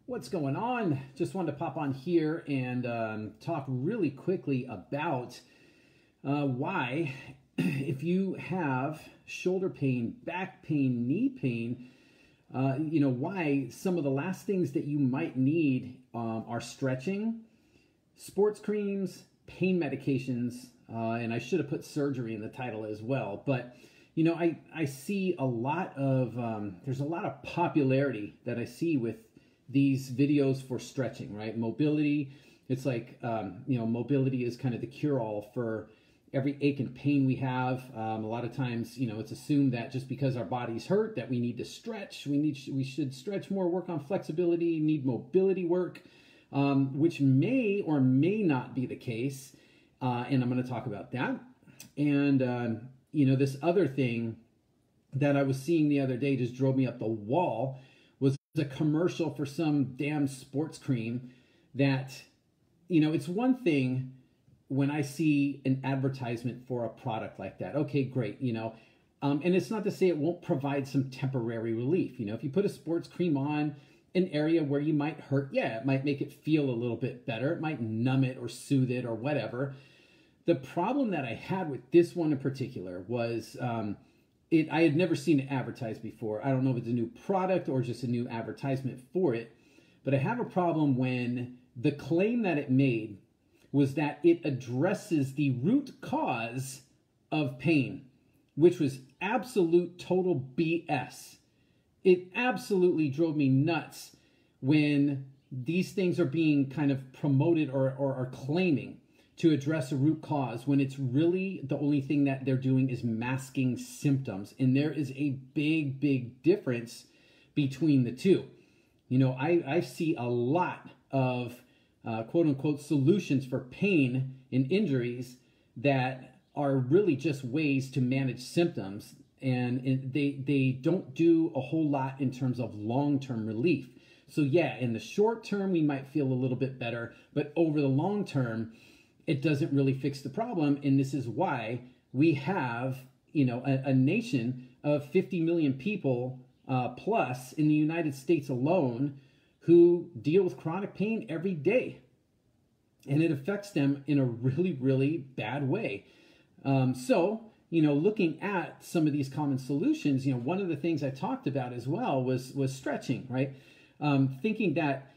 What's going on? Just wanted to pop on here and talk really quickly about why, if you have shoulder pain, back pain, knee pain, why some of the last things that you might need are stretching, sports creams, pain medications, and I should have put surgery in the title as well. But I see a lot of there's a lot of popularity that I see with these videos for stretching, right? Mobility. It's like mobility is kind of the cure-all for every ache and pain we have. A lot of times, it's assumed that just because our body's hurt that we need to stretch. We should stretch more, work on flexibility, need mobility work, which may or may not be the case. And I'm going to talk about that. And this other thing that I was seeing the other day just drove me up the wall was a commercial for some damn sports cream that, it's one thing when I see an advertisement for a product like that. Okay, great, and it's not to say it won't provide some temporary relief. If you put a sports cream on an area where you might hurt, yeah, it might make it feel a little bit better. It might numb it or soothe it or whatever. The problem that I had with this one in particular was I had never seen it advertised before. I don't know if it's a new product or just a new advertisement for it, but I have a problem when the claim that it made was that it addresses the root cause of pain, which was absolute total BS. It absolutely drove me nuts when these things are being kind of promoted or are claiming to address a root cause when it's really the only thing that they're doing is masking symptoms. And there is a big, big difference between the two. I see a lot of quote unquote solutions for pain and injuries that are really just ways to manage symptoms. And they don't do a whole lot in terms of long-term relief. So yeah, in the short term, we might feel a little bit better, but over the long term, it doesn't really fix the problem. And this is why we have, a nation of 50 million people plus in the United States alone who deal with chronic pain every day. And it affects them in a really, really bad way. Looking at some of these common solutions, one of the things I talked about as well was stretching, right? Thinking that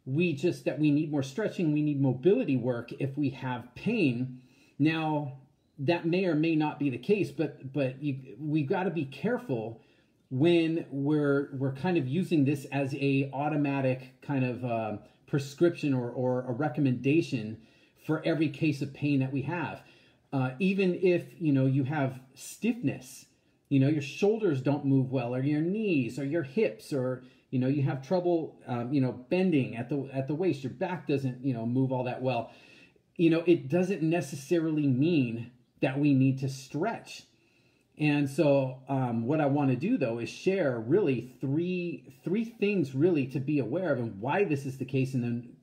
we need more stretching, we need mobility work if we have pain. Now, that may or may not be the case, but we've got to be careful when we're kind of using this as a automatic kind of prescription or a recommendation for every case of pain that we have. Even if, you have stiffness, your shoulders don't move well, or your knees, or your hips, or you have trouble, bending at the waist. Your back doesn't, move all that well. It doesn't necessarily mean that we need to stretch. And so what I want to do, though, is share really three things really to be aware of and why this is the case, and then,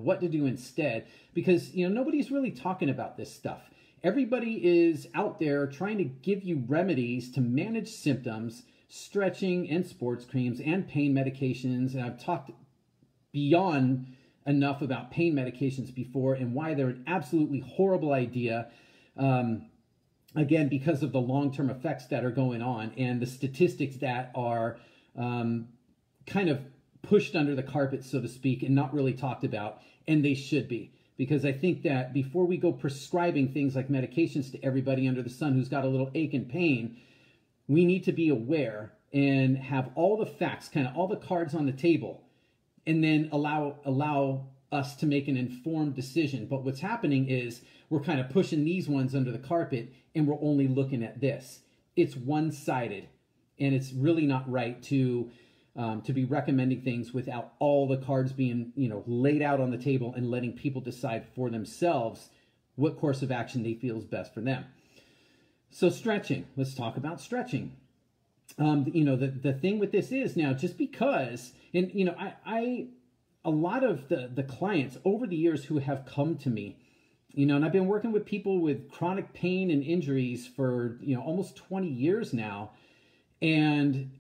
what to do instead. Because, nobody's really talking about this stuff. Everybody is out there trying to give you remedies to manage symptoms, stretching and sports creams and pain medications. And I've talked beyond enough about pain medications before and why they're an absolutely horrible idea. Again, because of the long-term effects that are going on and the statistics that are kind of pushed under the carpet, so to speak, and not really talked about, and they should be. Because I think that before we go prescribing things like medications to everybody under the sun who's got a little ache and pain, we need to be aware and have all the facts, kind of all the cards on the table, and then allow us to make an informed decision. But what's happening is we're kind of pushing these ones under the carpet and we're only looking at this. It's one-sided, and it's really not right to be recommending things without all the cards being, laid out on the table and letting people decide for themselves what course of action they feel is best for them. So stretching, let's talk about stretching. The thing with this is now, just because, and, a lot of the clients over the years who have come to me, and I've been working with people with chronic pain and injuries for, almost 20 years now. And,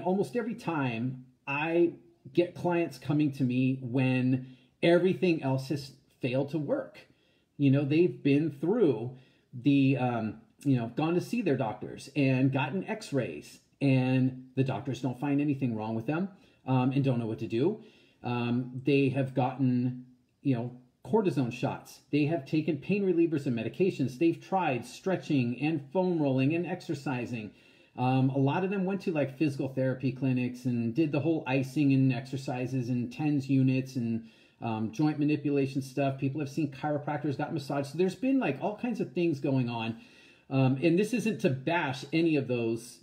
almost every time I get clients coming to me when everything else has failed to work. You know, they've been through the, gone to see their doctors and gotten x-rays, and the doctors don't find anything wrong with them, and don't know what to do. They have gotten, cortisone shots. They have taken pain relievers and medications. They've tried stretching and foam rolling and exercising. A lot of them went to like physical therapy clinics and did the whole icing and exercises and TENS units and joint manipulation stuff. People have seen chiropractors, got massage. So there's been like all kinds of things going on. And this isn't to bash any of those,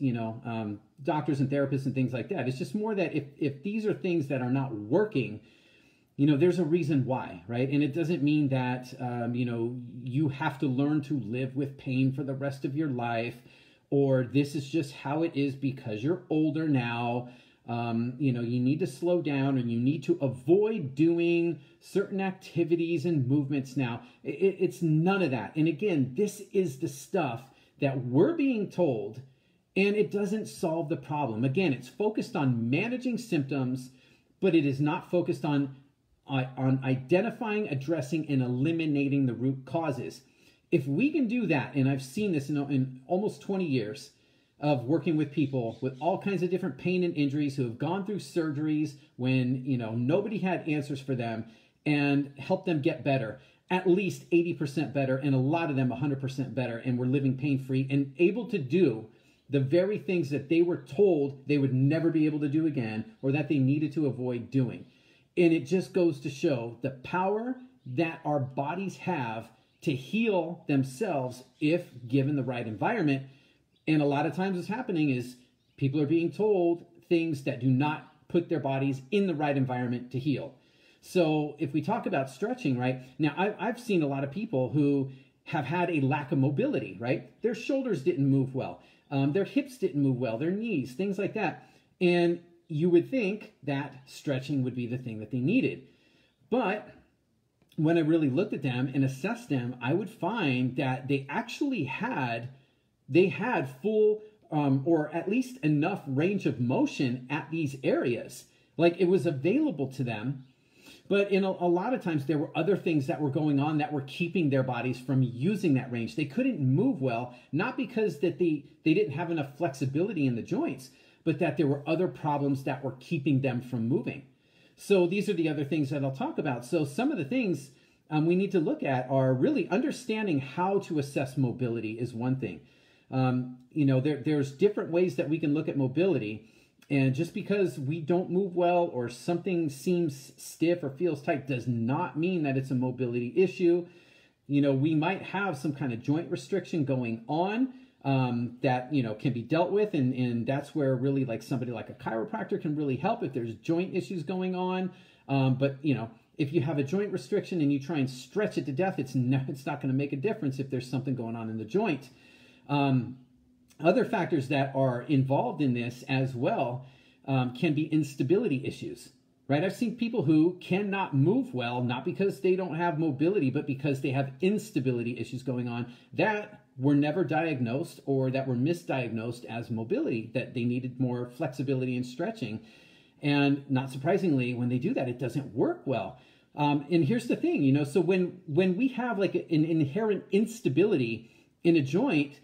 doctors and therapists and things like that. It's just more that if these are things that are not working, there's a reason why, right? And it doesn't mean that, you have to learn to live with pain for the rest of your life, or this is just how it is because you're older now. You need to slow down, and you need to avoid doing certain activities and movements now. It's none of that. And again, this is the stuff that we're being told, and it doesn't solve the problem. Again, it's focused on managing symptoms, but it is not focused on identifying, addressing, and eliminating the root causes. If we can do that, and I've seen this in almost 20 years of working with people with all kinds of different pain and injuries who have gone through surgeries when, nobody had answers for them, and help them get better, at least 80% better, and a lot of them 100% better, and were living pain-free and able to do the very things that they were told they would never be able to do again, or that they needed to avoid doing. And it just goes to show the power that our bodies have to heal themselves if given the right environment. And a lot of times what's happening is people are being told things that do not put their bodies in the right environment to heal. So if we talk about stretching, right, now I've seen a lot of people who have had a lack of mobility, right? Their shoulders didn't move well. Their hips didn't move well, their knees, things like that. And you would think that stretching would be the thing that they needed. But when I really looked at them and assessed them, I would find that they actually had full or at least enough range of motion at these areas. Like it was available to them. But in a lot of times there were other things that were going on that were keeping their bodies from using that range. They couldn't move well, not because that they didn't have enough flexibility in the joints, but that there were other problems that were keeping them from moving. So these are the other things that I'll talk about. So some of the things we need to look at are really understanding how to assess mobility is one thing. There's different ways that we can look at mobility. And just because we don't move well or something seems stiff or feels tight does not mean that it's a mobility issue. We might have some kind of joint restriction going on that, can be dealt with. And that's where really like somebody like a chiropractor can really help if there's joint issues going on. But if you have a joint restriction and you try and stretch it to death, it's not going to make a difference if there's something going on in the joint. Other factors that are involved in this as well can be instability issues, right? I've seen people who cannot move well, not because they don't have mobility, but because they have instability issues going on that were never diagnosed or that were misdiagnosed as mobility, that they needed more flexibility and stretching. And not surprisingly, when they do that, it doesn't work well. And here's the thing, so when we have like an inherent instability in a joint,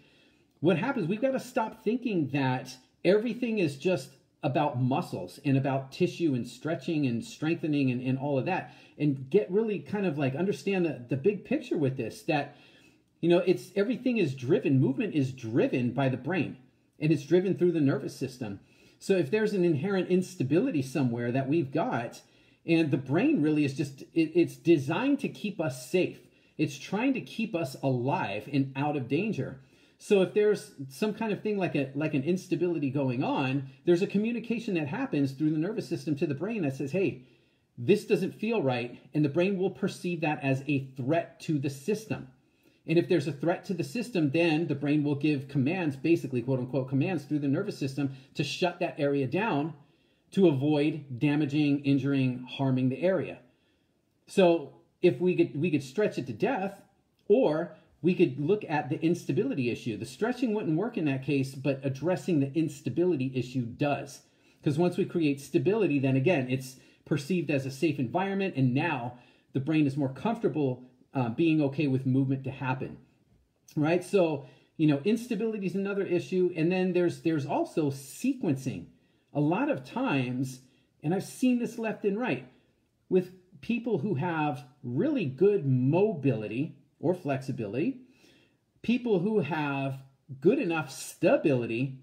what happens, we've got to stop thinking that everything is just about muscles and about tissue and stretching and strengthening and all of that, and get really kind of like understand the big picture with this, that, it's everything is driven, movement is driven by the brain, and it's driven through the nervous system. So if there's an inherent instability somewhere that we've got, and the brain really is just, it's designed to keep us safe. It's trying to keep us alive and out of danger. So if there's some kind of thing like an instability going on, there's a communication that happens through the nervous system to the brain that says, hey, this doesn't feel right. And the brain will perceive that as a threat to the system. And if there's a threat to the system, then the brain will give commands, basically, quote unquote, commands through the nervous system to shut that area down to avoid damaging, injuring, harming the area. So if we could stretch it to death, or we could look at the instability issue. The stretching wouldn't work in that case, but addressing the instability issue does. Because once we create stability, then again, it's perceived as a safe environment, and now the brain is more comfortable being okay with movement to happen, right? So, instability is another issue. And then there's also sequencing. A lot of times, and I've seen this left and right, with people who have really good mobility or flexibility, people who have good enough stability,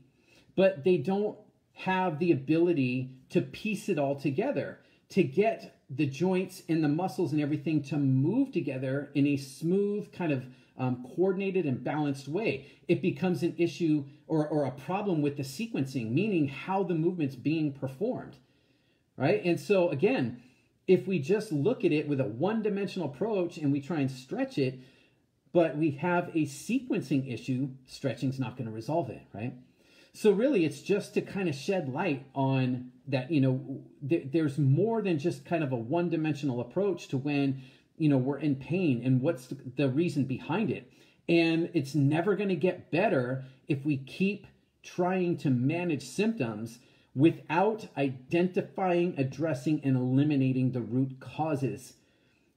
but they don't have the ability to piece it all together, to get the joints and the muscles and everything to move together in a smooth, kind of coordinated and balanced way. It becomes an issue or a problem with the sequencing, meaning how the movement's being performed, right? And so again, if we just look at it with a one-dimensional approach and we try and stretch it, but we have a sequencing issue, stretching's not going to resolve it, right? So really, it's just to kind of shed light on that, there's more than just kind of a one-dimensional approach to when, we're in pain and what's the reason behind it. And it's never going to get better if we keep trying to manage symptoms without identifying, addressing, and eliminating the root causes.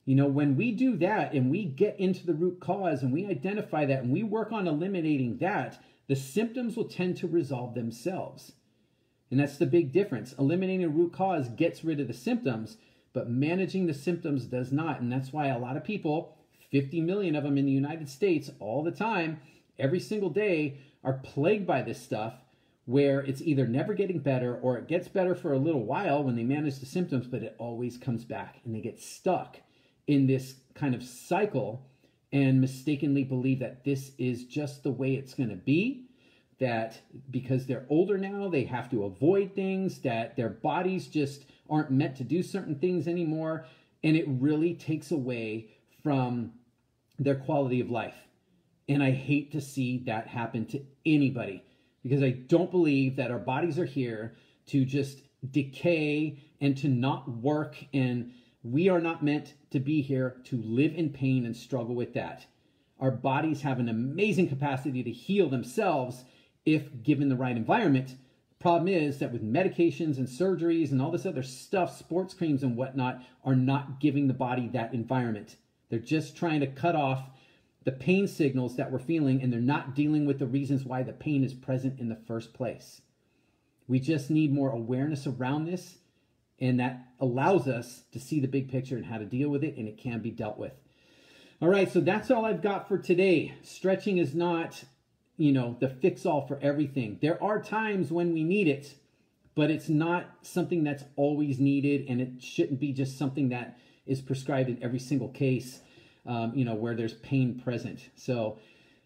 When we do that and we get into the root cause and we identify that and we work on eliminating that, the symptoms will tend to resolve themselves. And that's the big difference. Eliminating a root cause gets rid of the symptoms, but managing the symptoms does not. And that's why a lot of people, 50 million of them in the United States all the time, every single day, are plagued by this stuff where it's either never getting better or it gets better for a little while when they manage the symptoms, but it always comes back and they get stuck in this kind of cycle and mistakenly believe that this is just the way it's going to be, that because they're older now, they have to avoid things, that their bodies just aren't meant to do certain things anymore, and it really takes away from their quality of life. And I hate to see that happen to anybody, because I don't believe that our bodies are here to just decay and to not work, and we are not meant to be here to live in pain and struggle with that. Our bodies have an amazing capacity to heal themselves if given the right environment. Problem is that with medications and surgeries and all this other stuff, sports creams and whatnot, are not giving the body that environment. They're just trying to cut off the pain signals that we're feeling, and they're not dealing with the reasons why the pain is present in the first place. We just need more awareness around this, and that allows us to see the big picture and how to deal with it, and it can be dealt with. All right, so that's all I've got for today. Stretching is not, the fix-all for everything. There are times when we need it, but it's not something that's always needed, and it shouldn't be just something that is prescribed in every single case, where there's pain present. So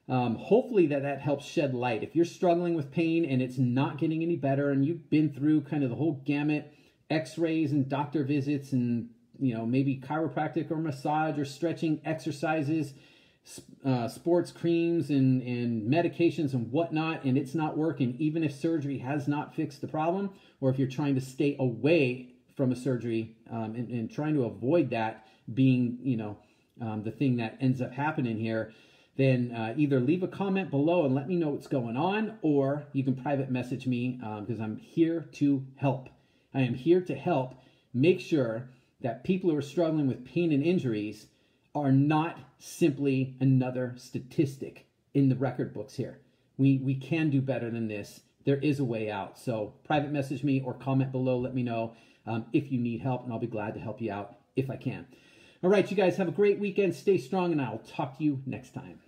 hopefully that helps shed light. If you're struggling with pain and it's not getting any better, and you've been through kind of the whole gamut, x-rays and doctor visits and, maybe chiropractic or massage or stretching exercises, sports creams and medications and whatnot, and it's not working, even if surgery has not fixed the problem, or if you're trying to stay away from a surgery and trying to avoid that being, the thing that ends up happening here, then either leave a comment below and let me know what's going on, or you can private message me because I'm here to help. I am here to help make sure that people who are struggling with pain and injuries are not simply another statistic in the record books here. We can do better than this. There is a way out. So private message me or comment below. Let me know if you need help, and I'll be glad to help you out if I can. All right, you guys have a great weekend. Stay strong, and I'll talk to you next time.